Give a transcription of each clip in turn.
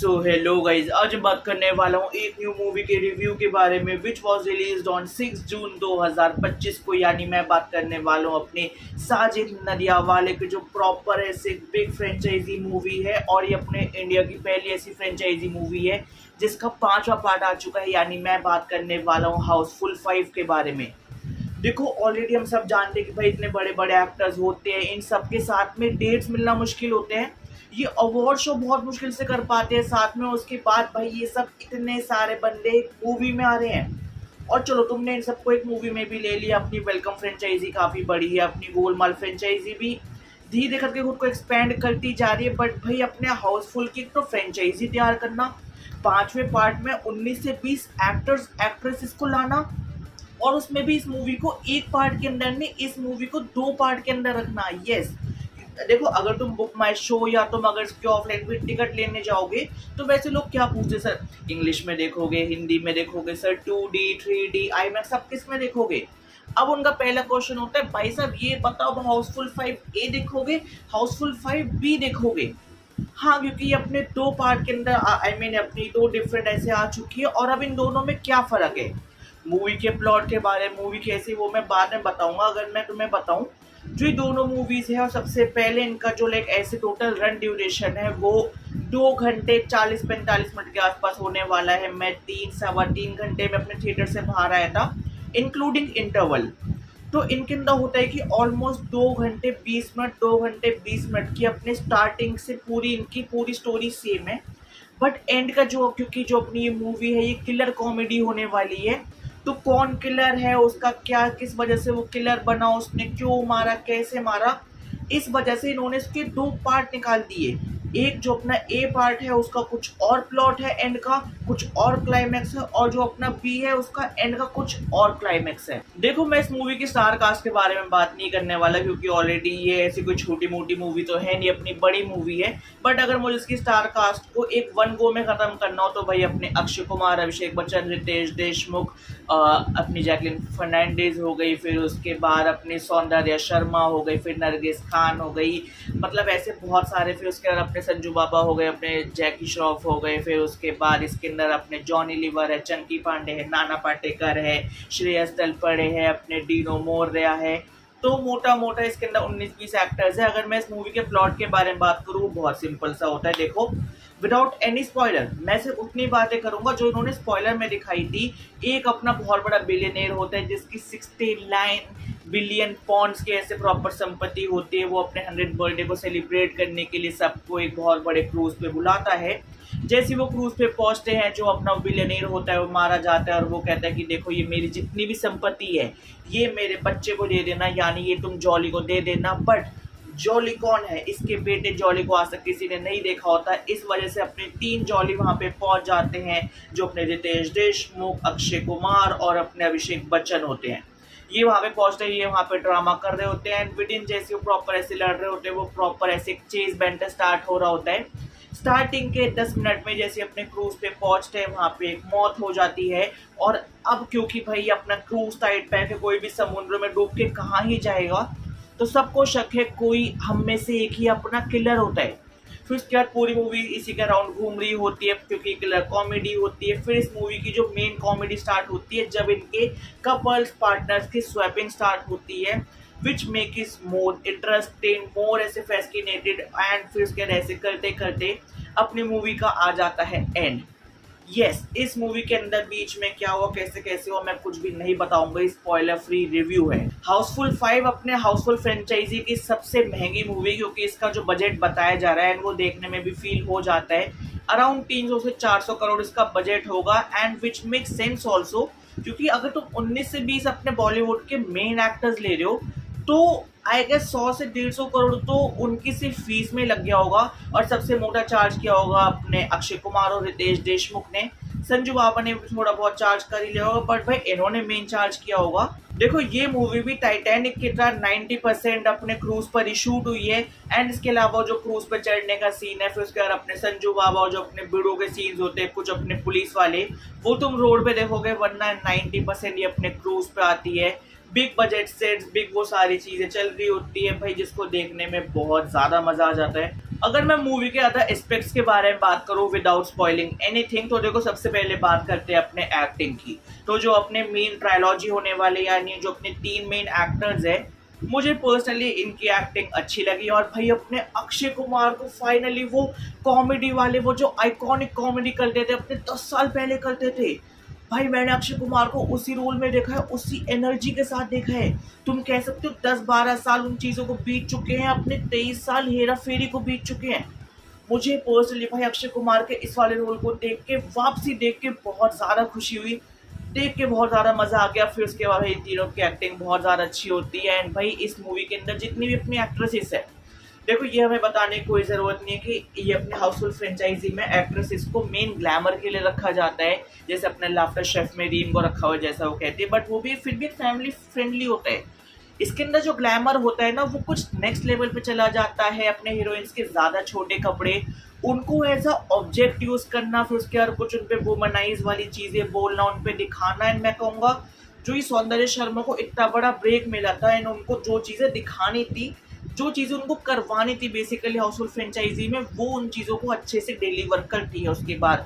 So hello guys, आज मैं बात करने वाला हूँ एक न्यू मूवी के रिव्यू के बारे में विच वॉज रिलीज ऑन 6 जून 2025 को। यानी मैं बात करने वाला हूँ अपने साजिद नडियाडवाला के जो प्रॉपर ऐसे बिग फ्रेंचाइजी मूवी है, और ये अपने इंडिया की पहली ऐसी फ्रेंचाइजी मूवी है जिसका 5वां पार्ट आ चुका है। यानी मैं बात करने वाला हूँ हाउसफुल 5 के बारे में। देखो, ऑलरेडी हम सब जानते हैं कि भाई इतने बड़े बड़े एक्टर्स होते हैं, इन सब के साथ में डेट्स मिलना मुश्किल होते हैं। ये अवार्ड शो बहुत मुश्किल से कर पाते हैं साथ में। उसके बाद भाई ये सब इतने सारे बंदे मूवी में आ रहे हैं, और चलो तुमने इन सबको एक मूवी में भी ले लिया। अपनी वेलकम फ्रेंचाइजी काफ़ी बड़ी है, अपनी गोलमाल फ्रेंचाइजी भी धीरे करके खुद को एक्सपेंड करती जा रही है। बट भाई अपने हाउसफुल की तो फ्रेंचाइजी तैयार करना, 5वें पार्ट में 19 से 20 एक्टर्स एक्ट्रेसेस को लाना, और उसमें भी इस मूवी को एक पार्ट के अंदर में, इस मूवी को 2 पार्ट के अंदर रखना। यस, देखो, अगर तुम बुक माई शो या तुम अगर इसके ऑफलाइन भी टिकट लेने जाओगे तो वैसे लोग क्या पूछते, सर इंग्लिश में देखोगे, हिंदी में देखोगे, सर 2D 3D IMAX सब किस में देखोगे। अब उनका पहला क्वेश्चन होता है, भाई साहब ये बताओ हाउसफुल 5A देखोगे, हाउसफुल 5B देखोगे। हाँ, क्योंकि ये अपने 2 पार्ट के अंदर अपनी 2 डिफरेंट ऐसे आ चुकी है। और अब इन दोनों में क्या फ़र्क है, मूवी के प्लॉट के बारे में, मूवी कैसी, वो मैं बाद में बताऊंगा। अगर मैं तुम्हें बताऊं जो ये दोनों मूवीज है, और सबसे पहले इनका जो लाइक ऐसे टोटल रन ड्यूरेशन है वो 2 घंटे 40-45 मिनट के आसपास होने वाला है। मैं 3-3.25 घंटे में अपने थिएटर से बाहर आया था, इंक्लूडिंग इंटरवल। तो इनके अंदर होता है कि ऑलमोस्ट 2 घंटे 20 मिनट 2 घंटे 20 मिनट की अपने स्टार्टिंग से पूरी इनकी पूरी स्टोरी सेम है। बट एंड का जो, क्योंकि जो अपनी ये मूवी है ये किलर कॉमेडी होने वाली है, तो कौन किलर है, उसका क्या, किस वजह से वो किलर बना, उसने क्यों मारा, कैसे मारा, इस वजह से इन्होंने इसके 2 पार्ट निकाल दिए। एक जो अपना ए पार्ट है उसका कुछ और प्लॉट है, एंड का कुछ और क्लाइमैक्स है, और जो अपना बी है उसका एंड का कुछ और क्लाइमैक्स है। देखो, मैं इस मूवी की स्टार कास्ट के बारे में बात नहीं करने वाला, क्योंकि ऑलरेडी ये ऐसी कोई छोटी मोटी मूवी तो है नहीं, अपनी बड़ी मूवी है। बट अगर मुझे इसकी स्टार कास्ट को एक वन गो में खत्म करना हो तो भाई अपने अक्षय कुमार, अभिषेक बच्चन, रितेश देशमुख, अपनी जैकलिन फर्नांडिस हो गई, फिर उसके बाद अपनी सौंदर्य शर्मा हो गई, फिर नरगिस खान हो गई, मतलब ऐसे बहुत सारे। फिर उसके बाद अपने संजू बाबा हो गए, अपने जैकी श्रॉफ हो गए, फिर उसके बाद इसके अंदर अपने जॉनी लीवर है, चंकी पांडे है, नाना पाटेकर है, श्रेयस तलपड़े है, अपने डीनो मोरया है। तो मोटा मोटा इसके अंदर 19-20 एक्टर्स है। अगर मैं इस मूवी के प्लॉट के बारे में बात करूँ, बहुत सिंपल सा होता है। देखो, विदाउट एनी स्पॉइलर मैं सिर्फ उतनी बातें करूंगा जो इन्होंने स्पॉइलर में दिखाई थी। एक अपना बहुत बड़ा बिलियनेयर होता है जिसकी 69 बिलियन पॉन्ड्स के ऐसे प्रॉपर संपत्ति होती है। वो अपने 100th बर्थडे को सेलिब्रेट करने के लिए सबको एक बहुत बड़े क्रूज पे बुलाता है। जैसे वो क्रूज पे पहुंचते हैं, जो अपना बिलियनेयर होता है वो मारा जाता है, और वो कहता है कि देखो ये मेरी जितनी भी संपत्ति है ये मेरे बच्चे को दे देना, यानी ये तुम जॉली को दे देना। बट जॉली कौन है, इसके बेटे जॉली को आज तक किसी ने नहीं देखा होता। इस वजह से अपने 3 जॉली वहां पे पहुंच जाते हैं, जो अपने रितेश देशमुख, अक्षय कुमार और अपने अभिषेक बच्चन होते हैं। ये वहां पे पहुंचते हैं, ये वहां पे ड्रामा कर रहे होते हैं, एंड विदिन जैसे वो प्रॉपर ऐसे लड़ रहे होते हैं, वो प्रॉपर ऐसे चेज बैंटर स्टार्ट हो रहा होता है। स्टार्टिंग के 10 मिनट में जैसे अपने क्रूज पे पहुंचते हैं, वहां पे एक मौत हो जाती है। और अब क्योंकि भाई अपना क्रूज टाइट पैक है, कोई भी समुद्र में डूब के कहाँ ही जाएगा, तो सबको शक है कोई हम में से एक ही अपना किलर होता है। फिर उसके बाद पूरी मूवी इसी के अराउंड घूम रही होती है, क्योंकि किलर कॉमेडी होती है। फिर इस मूवी की जो मेन कॉमेडी स्टार्ट होती है जब इनके कपल्स पार्टनर्स की स्वैपिंग स्टार्ट होती है, which make is more interesting, more ऐसे फैसिनेटेड। एंड फिर उसके बाद ऐसे करते करते अपनी मूवी का आ जाता है एंड। यस, इस मूवी के अंदर बीच में क्या हुआ, कैसे कैसे हुआ, मैं कुछ भी नहीं बताऊंगा, स्पॉइलर फ्री रिव्यू है। हाउसफुल 5 अपने हाउसफुल फ्रेंचाइजी की सबसे महंगी मूवी, क्योंकि इसका जो बजट बताया जा रहा है वो देखने में भी फील हो जाता है। अराउंड 300 से 400 करोड़ इसका बजट होगा, and which make sense also, क्योंकि अगर तुम 19 से 20 अपने बॉलीवुड के मेन एक्टर्स ले रहे हो तो आई गेस 100 से 150 करोड़ तो उनकी सिर्फ फीस में लग गया होगा। और सबसे मोटा चार्ज किया होगा अपने अक्षय कुमार और रितेश देशमुख ने। संजू बाबा ने भी थोड़ा बहुत चार्ज कर ही लिया होगा, बट भाई इन्होंने मेन चार्ज किया होगा। देखो, ये मूवी भी टाइटैनिक की तरह 90% अपने क्रूज पर ही शूट हुई है। एंड इसके अलावा जो क्रूज पर चढ़ने का सीन है, फिर उसके बाद अपने संजू बाबा और जो अपने बिड़ों के सीन्स होते हैं, कुछ अपने पुलिस वाले, वो तुम रोड पे देखोगे, वरना 90% ये अपने क्रूज पे आती है। बिग बजट सेट्स, बिग वो सारी चीजें चल रही होती है भाई, जिसको देखने में बहुत ज्यादा मजा आ जाता है। अगर मैं मूवी के अदर एस्पेक्ट्स के बारे में बात करूं विदाउट स्पॉइलिंग एनीथिंग, तो देखो सबसे पहले बात करते हैं अपने एक्टिंग की। तो जो अपने मेन ट्रायलॉजी होने वाले यानी जो अपने 3 मेन एक्टर्स हैं, मुझे पर्सनली इनकी एक्टिंग अच्छी लगी। और भाई अपने अक्षय कुमार को फाइनली वो कॉमेडी वाले, वो जो आइकॉनिक कॉमेडी करते थे अपने 10 साल पहले करते थे, भाई मैंने अक्षय कुमार को उसी रोल में देखा है, उसी एनर्जी के साथ देखा है। तुम कह सकते हो 10-12 साल उन चीज़ों को बीत चुके हैं, अपने 23 साल हेरा फेरी को बीत चुके हैं। मुझे पर्सनली भाई अक्षय कुमार के इस वाले रोल को देख के, वापसी देख के बहुत ज़्यादा खुशी हुई, देख के बहुत ज़्यादा मज़ा आ गया। फिर उसके बाद भाई इन तीनों की एक्टिंग बहुत ज़्यादा अच्छी होती है। एंड भाई इस मूवी के अंदर जितनी भी अपनी एक्ट्रेसेस है, देखो ये हमें बताने की कोई ज़रूरत नहीं है कि ये अपने हाउसफुल फ्रेंचाइजी में एक्ट्रेसेस को मेन ग्लैमर के लिए रखा जाता है, जैसे अपने लाफ्टर शेफ में रीम को रखा हुआ है जैसा वो कहती है, बट वो भी फिर भी फैमिली फ्रेंडली होता है। इसके अंदर जो ग्लैमर होता है ना, वो कुछ नेक्स्ट लेवल पे चला जाता है। अपने हीरोइंस के ज़्यादा छोटे कपड़े, उनको एज अ ऑब्जेक्ट यूज़ करना, फिर उसके बाद कुछ उन पर वुमनाइज वाली चीज़ें बोलना, उन पर दिखाना। एंड मैं कहूँगा जो ये सौंदर्य शर्मा को इतना बड़ा ब्रेक मिला था, एंड उनको जो चीज़ें दिखानी थी, जो चीज़ें उनको करवानी थी बेसिकली हाउसफुल फ्रेंचाइजी में, वो उन चीज़ों को अच्छे से डिलीवर करती है। उसके बाद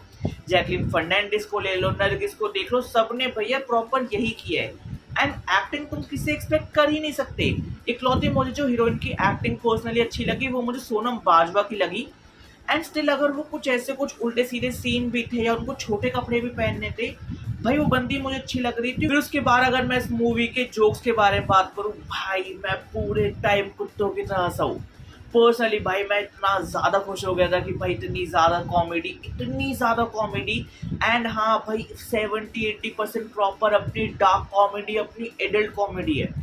जैकलिन फर्नांडिस को ले लो, नरगिस को देख लो, सबने भैया प्रॉपर यही किया है। एंड एक्टिंग तुम किसी एक्सपेक्ट कर ही नहीं सकते। इकलौती मुझे जो हीरोइन की एक्टिंग पर्सनली अच्छी लगी वो मुझे सोनम बाजवा की लगी। एंड स्टिल अगर वो कुछ ऐसे कुछ उल्टे सीधे सीन भी थे या उनको छोटे कपड़े भी पहनने थे, भाई वो बंदी मुझे अच्छी लग रही थी। फिर उसके बाद अगर मैं इस मूवी के जोक्स के बारे में बात करूं, भाई मैं पूरे टाइम कुत्तों की तरह हंसा हूं। पर्सनली भाई मैं इतना ज़्यादा खुश हो गया था कि भाई इतनी ज़्यादा कॉमेडी। एंड हाँ भाई 70-80% प्रॉपर अपनी डार्क कॉमेडी, अपनी एडल्ट कॉमेडी है।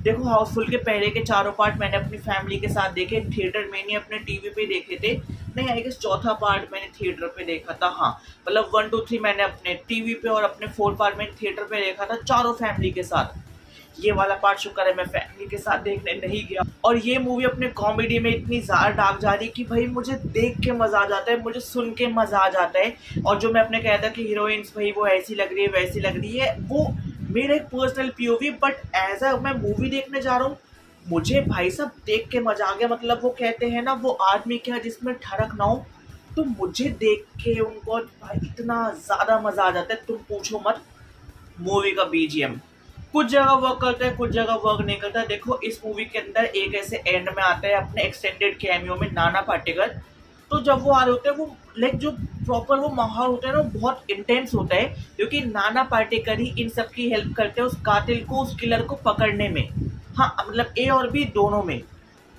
देखो हाउसफुल के पहले के 4 पार्ट मैंने अपनी फैमिली के साथ देखे, थिएटर में नहीं अपने टीवी पे देखे थे। नहीं आई गेस चौथा पार्ट मैंने थिएटर पे देखा था। हाँ मतलब 1, 2, 3 मैंने अपने टीवी पे और अपने 4 पार्ट मैंने थिएटर पे देखा था, चारों फैमिली के साथ। ये वाला पार्ट शुक्र है मैं फैमिली के साथ देखने नहीं गया। और ये मूवी अपने कॉमेडी में इतनी ज़्यादा डार्क जा रही कि भाई मुझे देख के मज़ा आ जाता है, मुझे सुन के मज़ा आ जाता है। और जो मैं अपने कहता कि हीरोइंस भाई वो ऐसी लग रही है वैसी लग रही है, वो मेरा एक personal POV, but as a मैं मूवी देखने जा रहा हूँ, मुझे भाई साहब देख के मज़ा आ गया। मतलब वो कहते हैं ना, वो आदमी क्या जिसमें ठड़क ना हो, तो मुझे देख के उनको भाई इतना ज़्यादा मज़ा आ जाता है, तुम पूछो मत। मूवी का बीजीएम कुछ जगह वर्क करता है, कुछ जगह वर्क नहीं करता। देखो इस मूवी के अंदर एक ऐसे एंड में आता है अपने एक्सटेंडेड कैमियो में नाना पाटेकर, तो जब वो आ रहे होते हैं, वो लाइक जो प्रॉपर वो माहौल होता है ना, वो बहुत इंटेंस होता है, क्योंकि नाना पाटेकर ही इन सब की हेल्प करते हैं उस कातिल को, उस किलर को पकड़ने में। हाँ मतलब ए और बी दोनों में।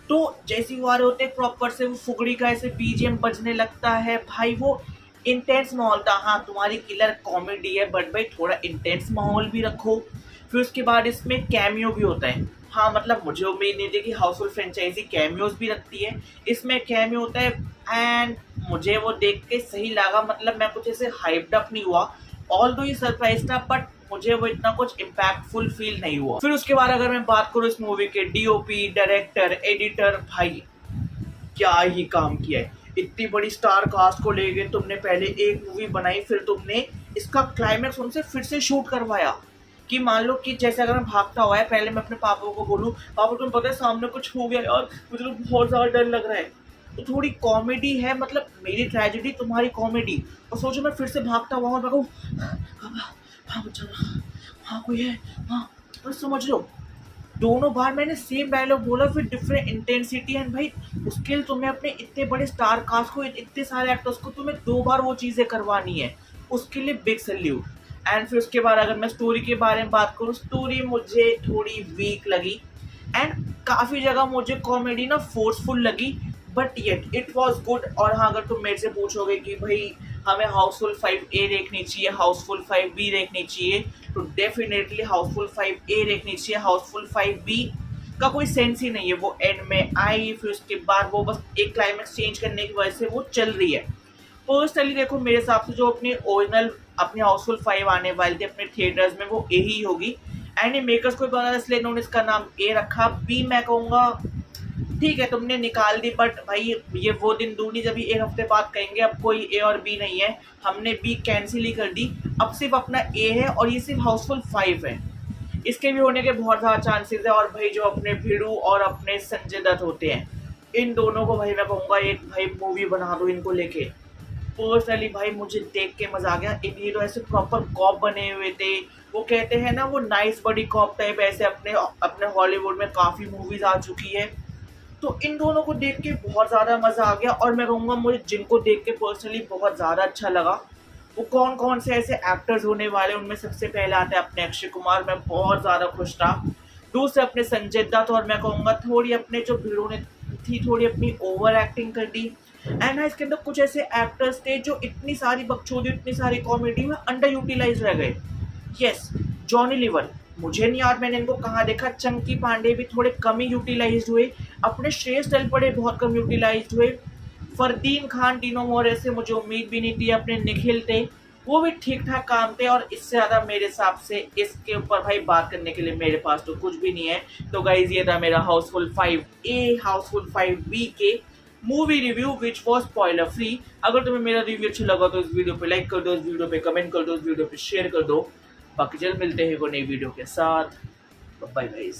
तो जैसे वो आ रहे होते हैं प्रॉपर से, वो फुगड़ी का ऐसे बीजीएम बजने लगता है, भाई वो इंटेंस माहौल था। हाँ तुम्हारी किलर कॉमेडी है, बट भाई थोड़ा इंटेंस माहौल भी रखो। फिर उसके बाद इसमें कैमियो भी होता है। हाँ मतलब मुझे उम्मीद नहीं थी कि हाउसफुल फ्रेंचाइजी कैमियोज भी रखती है, इसमें कैमियो होता है। एंड मुझे वो देख के सही लगा, मतलब मैं कुछ ऐसे हाइप्ड अप नहीं हुआ, ऑल दो ये सरप्राइज था, बट मुझे वो इतना कुछ इम्पैक्टफुल फील नहीं हुआ। फिर उसके बाद अगर मैं बात करूँ इस मूवी के डीओपी, डायरेक्टर, एडिटर, भाई क्या ही काम किया है। इतनी बड़ी स्टार कास्ट को लेके तुमने पहले एक मूवी बनाई, फिर तुमने इसका क्लाइमैक्स उनसे फिर से शूट करवाया। कि मान लो कि जैसे अगर मैं भागता हुआ है, पहले मैं अपने पापा को बोलूँ, पापा तुम्हें पता है सामने कुछ हो गया यार, मुझे तो बहुत ज़्यादा डर लग रहा है, तो थोड़ी कॉमेडी है, मतलब मेरी ट्रेजेडी तुम्हारी कॉमेडी। और सोचो मैं फिर से भागता हुआ और मैं कहूँ हाँ बच्चा, हाँ कोई है, हाँ बस समझ लो। दोनों बार मैंने सेम डायलॉग बोला, फिर डिफरेंट इंटेंसिटी। एंड भाई उसके लिए तुम्हें अपने इतने बड़े स्टार कास्ट को, इतने सारे एक्टर्स को तुम्हें 2 बार वो चीज़ें करवानी है, उसके लिए बिग सैल्यूट। एंड फिर उसके बाद अगर मैं स्टोरी के बारे में बात करूँ, स्टोरी मुझे थोड़ी वीक लगी। एंड काफ़ी जगह मुझे कॉमेडी ना फोर्सफुल लगी, but yet it was good. और हाँ अगर तुम मेरे से पूछोगे कि भाई हमें हाउसफुल 5A देखनी चाहिए, हाउसफुल 5B देखनी चाहिए, तो डेफिनेटली हाउसफुल 5A देखनी चाहिए। हाउसफुल 5B का कोई सेंस ही नहीं है, वो एंड में आई, फिर उसके बाद वो बस एक क्लाइमेक्स चेंज करने की वजह से वो चल रही है। पर्सनली देखो मेरे हिसाब से जो अपनी ओरिजिनल अपनी हाउसफुल 5 आने वाली थी अपने थिएटर्स में, वो ए ही होगी। एंड मेकर्स को पता इसलिए इन्होंने इसका नाम ए रखा। बी मैं कहूँगा ठीक है तुमने निकाल दी, बट भाई ये वो दिन दूर नहीं जब एक हफ्ते बाद कहेंगे अब कोई ए और बी नहीं है, हमने बी कैंसिल ही कर दी, अब सिर्फ अपना ए है और ये सिर्फ हाउसफुल 5 है। इसके भी होने के बहुत ज़्यादा चांसेस है। और भाई जो अपने भिड़ू और अपने संजय दत्त होते हैं, इन दोनों को भाई मैं कहूँगा एक भाई मूवी बना दो इनको लेके। पर्सनली भाई मुझे देख के मजा आ गया। इन हीरो ऐसे प्रॉपर कॉप बने हुए थे। वो कहते हैं ना वो नाइस बड़ी कॉप टाइप, ऐसे अपने अपने हॉलीवुड में काफी मूवीज आ चुकी है। तो इन दोनों को देख के बहुत ज्यादा मजा आ गया। और मैं कहूँगा मुझे जिनको देख के पर्सनली बहुत ज्यादा अच्छा लगा वो कौन कौन से ऐसे एक्टर्स होने वाले, उनमें सबसे पहले आते हैं अपने अक्षय कुमार। मैं बहुत ज्यादा खुश था। दूसरे अपने संजय दत्त, और मैं कहूँगा थोड़ी अपने जो भीड़ों ने थी थोड़ी अपनी ओवर एक्टिंग कर दी। एंड इसके अंदर कुछ ऐसे एक्टर्स थे जो इतनी सारी बकचोदी इतनी सारी कॉमेडी में अंडर यूटिलाइज रह गए। यस, जॉनी लीवर, मुझे नहीं याद मैंने इनको कहाँ देखा। चंकी पांडे भी थोड़े कम ही यूटिलाइज हुए। अपने श्रेयस तलपड़े बहुत कम यूटिलाइज हुए। फरदीन खान, टीनो मोरे से मुझे उम्मीद भी नहीं थी। अपने निखिल थे, वो भी ठीक ठाक काम थे। और इससे ज़्यादा मेरे हिसाब से इसके ऊपर भाई बात करने के लिए मेरे पास तो कुछ भी नहीं है। तो गाइज ये था मेरा हाउसफुल 5A हाउसफुल 5B के movie review which was spoiler free. अगर तुम्हें मेरा रिव्यू अच्छा लगा तो इस वीडियो पे लाइक कर दो, इस वीडियो पे कमेंट कर दो, इस वीडियो पे शेयर कर दो। बाकी जल्द मिलते हैं कोई नई वीडियो के साथ। Bye guys.